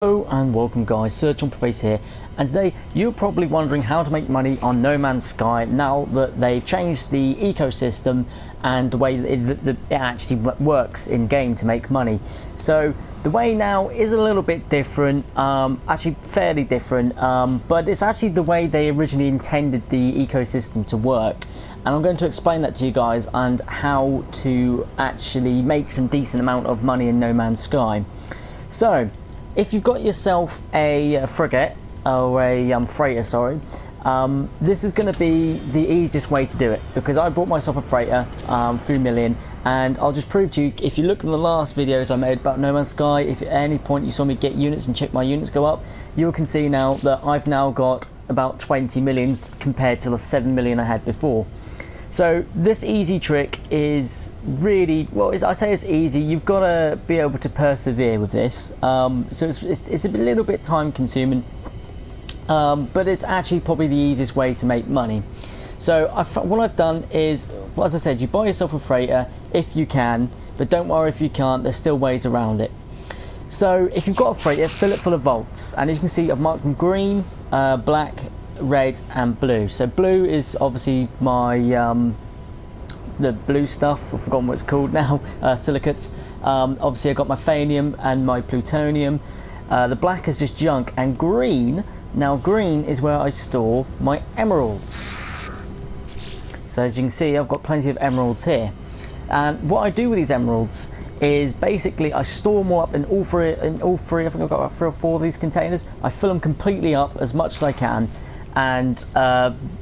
Hello and welcome guys, SearchOnProBase here, and today you're probably wondering how to make money on No Man's Sky now that they've changed the ecosystem and the way that it actually works in game to make money. So the way now is a little bit different, actually fairly different, but it's actually the way they originally intended the ecosystem to work, and I'm going to explain that to you guys and how to actually make some decent amount of money in No Man's Sky. So if you've got yourself a frigate or a freighter, sorry, this is going to be the easiest way to do it, because I bought myself a freighter through Million, and I'll just prove to you, if you look at the last videos I made about No Man's Sky, if at any point you saw me get units and check my units go up, you can see now that I've now got about 20 million compared to the 7 million I had before. So this easy trick is really, well, I say it's easy, you've got to be able to persevere with this. So it's a little bit time consuming, but it's actually probably the easiest way to make money. So what I've done is, well, as I said, you buy yourself a freighter if you can, but don't worry if you can't, there's still ways around it. So if you've got a freighter, fill it full of volts, and as you can see I've marked them green, black, red and blue. So blue is obviously my the blue stuff, I've forgotten what it's called now, silicates. Obviously I got my phanium and my plutonium. The black is just junk, and green, now green is where I store my emeralds. So as you can see I've got plenty of emeralds here, and what I do with these emeralds is basically I store them all up in all three, I think I've got about 3 or 4 of these containers. I fill them completely up as much as I can, and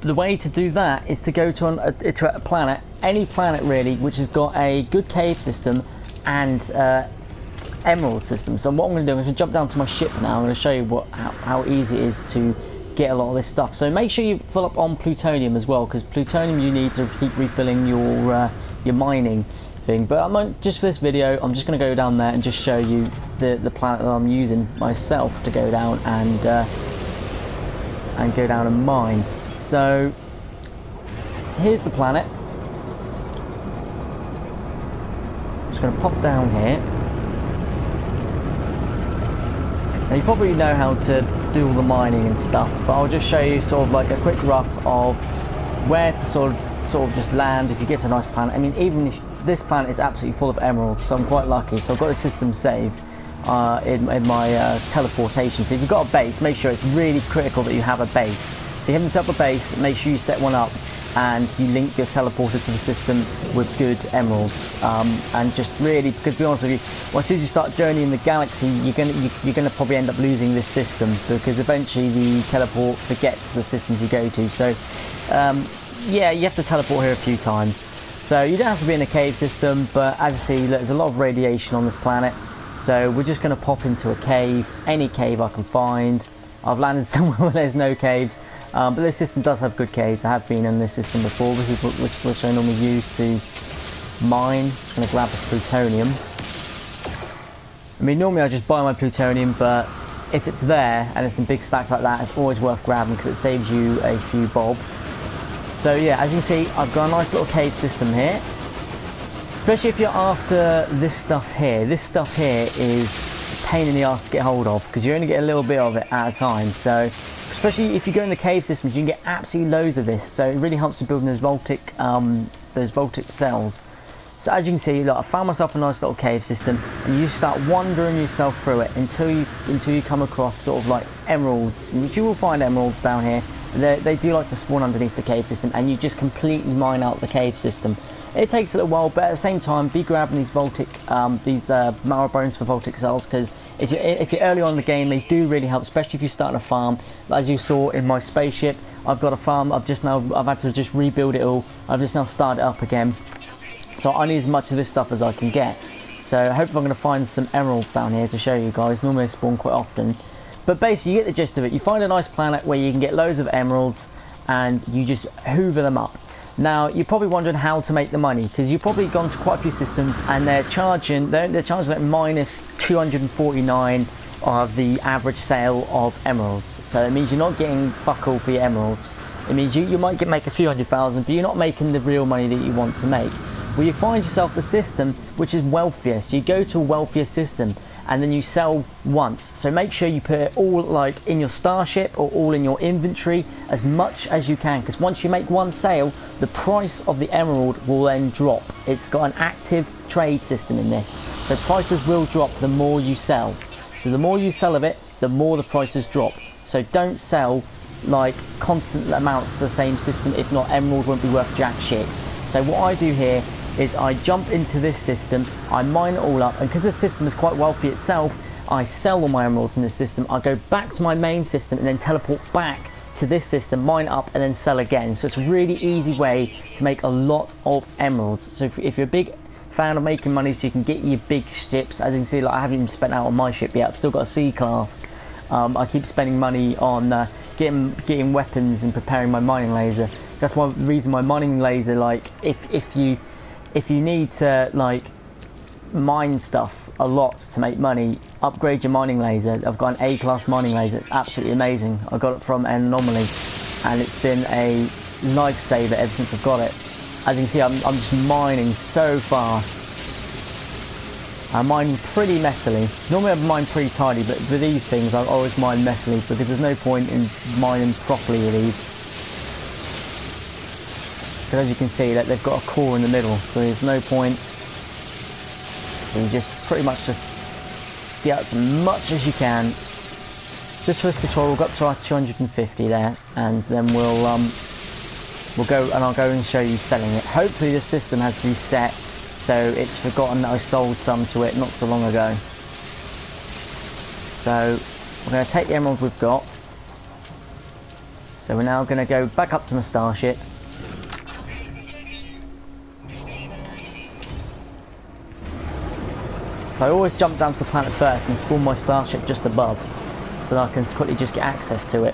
the way to do that is to go to a planet, any planet really, which has got a good cave system and emerald system. So what I'm going to do, I'm going to jump down to my ship now. I'm going to show you how easy it is to get a lot of this stuff. So make sure you fill up on plutonium as well, because plutonium you need to keep refilling your mining thing. But just for this video, I'm just going to go down there and just show you the planet that I'm using myself to go down and go down and mine. So here's the planet. I'm just going to pop down here. Now you probably know how to do all the mining and stuff, but I'll just show you sort of like a quick rough of where to sort of just land if you get to a nice planet. I mean, even if this planet is absolutely full of emeralds, so I'm quite lucky. So I've got the system saved in my teleportation. So if you've got a base, make sure it's really critical that you have a base. So you have yourself a base, make sure you set one up and you link your teleporter to the system with good emeralds, and just really, because to be honest with you, well, as soon as you start journeying the galaxy, you're gonna probably end up losing this system, because eventually the teleport forgets the systems you go to. So yeah, you have to teleport here a few times. So you don't have to be in a cave system, but as you see, look, there's a lot of radiation on this planet. So we're just going to pop into a cave, any cave I can find. I've landed somewhere where there's no caves, but this system does have good caves. I have been in this system before. This is which I normally use to mine. Just going to grab this plutonium. I mean, normally I just buy my plutonium, but if it's there and it's in big stacks like that, it's always worth grabbing because it saves you a few bob. So yeah, as you can see, I've got a nice little cave system here. Especially if you're after this stuff here. This stuff here is a pain in the arse to get hold of, because you only get a little bit of it at a time. So especially if you go in the cave systems, you can get absolutely loads of this. So it really helps you building those voltic cells. So as you can see, look, I found myself a nice little cave system, and you just start wandering yourself through it until you come across sort of like emeralds, which you will find emeralds down here. They do like to spawn underneath the cave system, and you just completely mine out the cave system. It takes a little while, but at the same time, be grabbing these marrow bones for voltic cells, because if you're early on in the game, they do really help, especially if you're starting a farm. As you saw in my spaceship, I've got a farm. I've had to just rebuild it all. I've just now started it up again, so I need as much of this stuff as I can get. So hopefully I'm going to find some emeralds down here to show you guys. Normally they spawn quite often, but basically you get the gist of it. You find a nice planet where you can get loads of emeralds, and you just hoover them up. Now you're probably wondering how to make the money, because you've probably gone to quite a few systems and they're charging like minus 249 of the average sale of emeralds. So it means you're not getting fuck all for your emeralds. It means you might make a few 100,000, but you're not making the real money that you want to make. Well, you find yourself the system which is wealthier. So you go to a wealthier system, and then you sell once. So make sure you put it all like in your starship or all in your inventory as much as you can, because once you make one sale, the price of the emerald will then drop. It's got an active trade system in this, so prices will drop the more you sell. So the more you sell of it, the more the prices drop. So don't sell like constant amounts of the same system, if not emerald won't be worth jack shit. So what I do here is I jump into this system, I mine it all up, and because this system is quite wealthy itself, I sell all my emeralds in this system, I go back to my main system and then teleport back to this system, mine it up, and then sell again. So it's a really easy way to make a lot of emeralds. So if you're a big fan of making money so you can get your big ships, as you can see, like I haven't even spent out on my ship yet, I've still got a C-class. I keep spending money on getting weapons and preparing my mining laser. That's one reason my mining laser, like if you need to like mine stuff a lot to make money, upgrade your mining laser. I've got an A-class mining laser, it's absolutely amazing. I got it from an Anomaly and it's been a lifesaver ever since I've got it. As you can see, I'm just mining so fast. I mine pretty messily. Normally I mine pretty tidy, but for these things I always mine messily because there's no point in mining properly with these. Because as you can see, that they've got a core in the middle, so there's no point. So you just pretty much just get out as much as you can. Just for this tutorial, we'll go up to our 250 there, and then we'll go and I'll go and show you selling it. Hopefully this system has reset, so it's forgotten that I sold some to it not so long ago. So we're going to take the emerald we've got. So we're now going to go back up to my starship. So I always jump down to the planet first and spawn my starship just above, so that I can quickly just get access to it.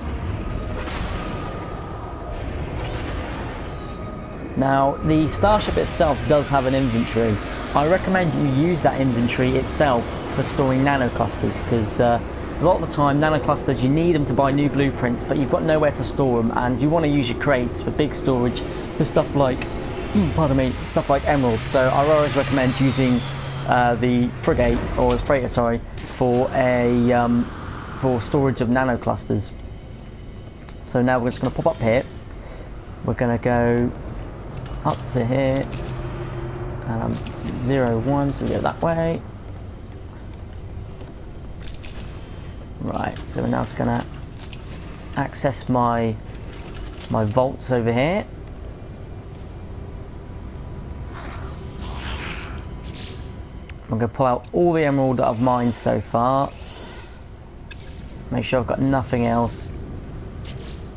Now, the starship itself does have an inventory. I recommend you use that inventory itself for storing nanoclusters, because a lot of the time nanoclusters, you need them to buy new blueprints, but you've got nowhere to store them, and you want to use your crates for big storage for stuff like, pardon me, stuff like emeralds. So I always recommend using the frigate, or the freighter, sorry, for a for storage of nanoclusters. So now we're just going to pop up here. We're going to go up to here, 0, 1, so we go that way. Right, so we're now just going to access my vaults over here. I'm going to pull out all the emerald that I've mined so far. Make sure I've got nothing else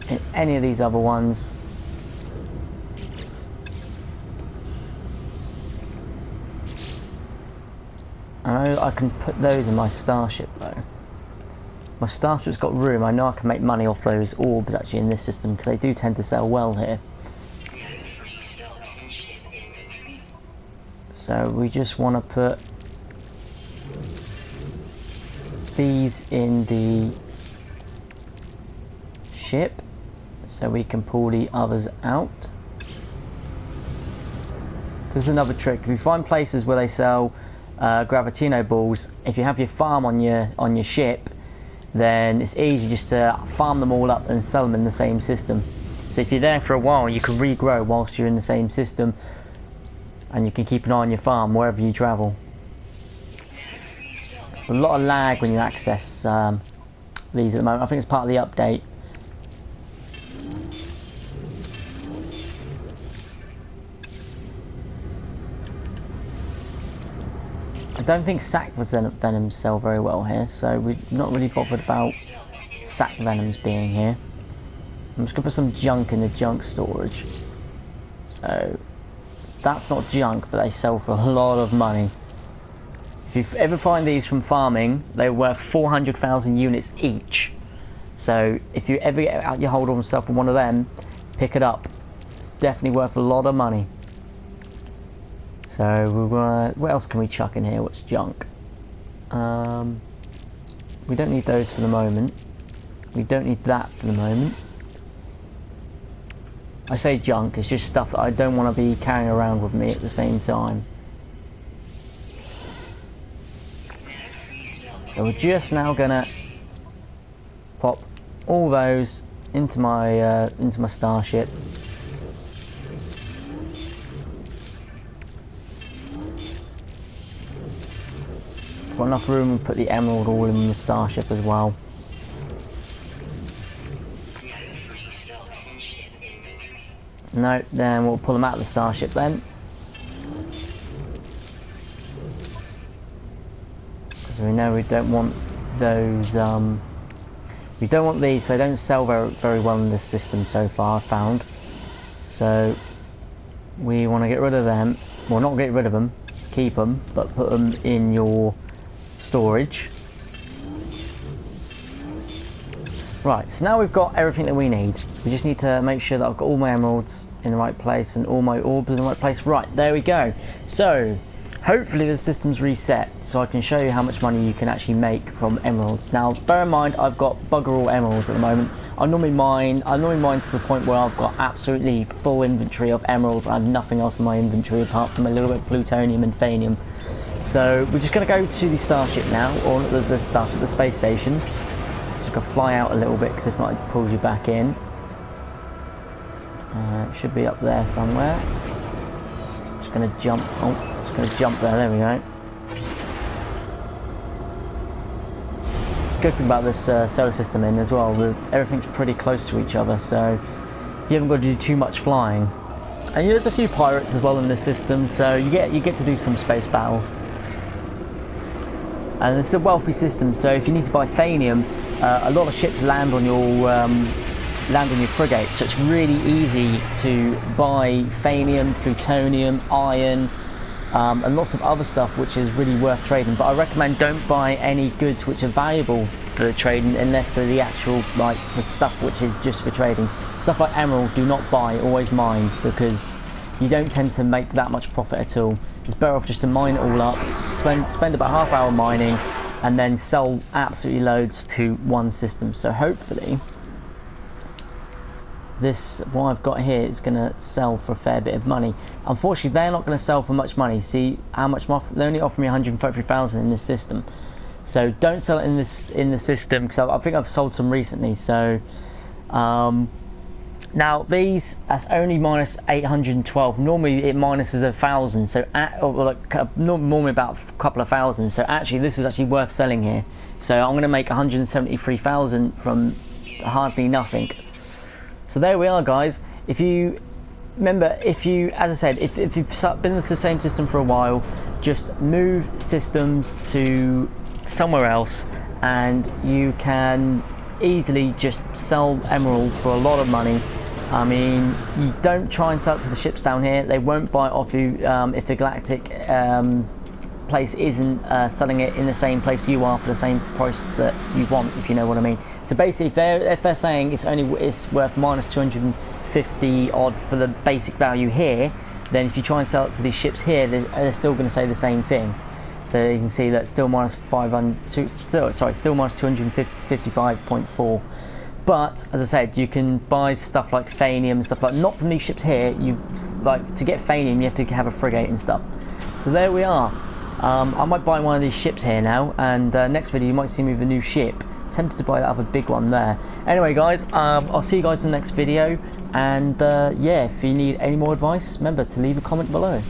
in any of these other ones. I know I can put those in my starship though. My starship's got room. I know I can make money off those orbs actually in this system, because they do tend to sell well here. So we just want to put these in the ship so we can pull the others out. This is another trick. If you find places where they sell Gravitino balls, if you have your farm on your ship, then it's easy just to farm them all up and sell them in the same system. So if you're there for a while, you can regrow whilst you're in the same system, and you can keep an eye on your farm wherever you travel. There's a lot of lag when you access these at the moment. I think it's part of the update. I don't think sac venoms sell very well here, so we're not really bothered about sac venoms being here. I'm just going to put some junk in the junk storage. So that's not junk, but they sell for a lot of money. If you ever find these from farming, they're worth 400,000 units each. So if you ever get out your hold on yourself on one of them, pick it up. It's definitely worth a lot of money. So we're gonna, what else can we chuck in here? What's junk? We don't need those for the moment. We don't need that for the moment. I say junk, it's just stuff that I don't want to be carrying around with me at the same time. So we're just now gonna pop all those into my starship. Got enough room to put the emerald all in the starship as well. No, then we'll pull them out of the starship then. Because we know we don't want those, we don't want these, they don't sell very well in this system so far, I've found. So, we want to get rid of them. Well, not get rid of them, keep them, but put them in your storage. Right, so now we've got everything that we need. We just need to make sure that I've got all my emeralds in the right place and all my orbs in the right place. Right, there we go. So, hopefully the system's reset so I can show you how much money you can actually make from emeralds. Now, bear in mind, I've got bugger all emeralds at the moment. I normally mine to the point where I've got absolutely full inventory of emeralds. I have nothing else in my inventory apart from a little bit of plutonium and phanium. So, we're just going to go to the starship now, or the starship, the space station. Just going to fly out a little bit because if not it pulls you back in. It should be up there somewhere. Just going to jump. Oh, just going to jump there. There we go. It's a good thing about this solar system in as well. Everything's pretty close to each other, so you haven't got to do too much flying. And there's a few pirates as well in this system, so you get to do some space battles. And it's a wealthy system, so if you need to buy phanium, a lot of ships land on your frigate, so it's really easy to buy phanium, plutonium, iron, and lots of other stuff which is really worth trading. But I recommend don't buy any goods which are valuable for trading unless they're the actual, like, the stuff which is just for trading. Stuff like emerald, do not buy, always mine, because you don't tend to make that much profit at all. It's better off just to mine it all up, spend about half hour mining, and then sell absolutely loads to one system. So hopefully this, what I've got here, is going to sell for a fair bit of money. Unfortunately, they're not going to sell for much money. See how much they only offer me 133,000 in this system. So don't sell it in the system, because I think I've sold some recently. So now these, that's only minus 812. Normally it minuses 1,000. So normally about a couple of thousand. So actually this is actually worth selling here. So I'm going to make 173,000 from hardly nothing. So there we are, guys. If you remember, as I said, if you've been in the same system for a while, just move systems to somewhere else and you can easily just sell emerald for a lot of money. I mean, you don't try and sell it to the ships down here. They won't buy it off you if the galactic place isn't selling it in the same place you are for the same price that you want, if you know what I mean. So basically, if they're saying it's worth minus 250 odd for the basic value here, then if you try and sell it to these ships here, they're still going to say the same thing. So you can see that still minus 255.4. But as I said, you can buy stuff like phanium and stuff like, not from these ships here. You like to get phanium, you have to have a frigate and stuff. So there we are. I might buy one of these ships here now, and next video you might see me with a new ship. Tempted to buy that other big one there. Anyway, guys, I'll see you guys in the next video, and yeah, if you need any more advice, remember to leave a comment below.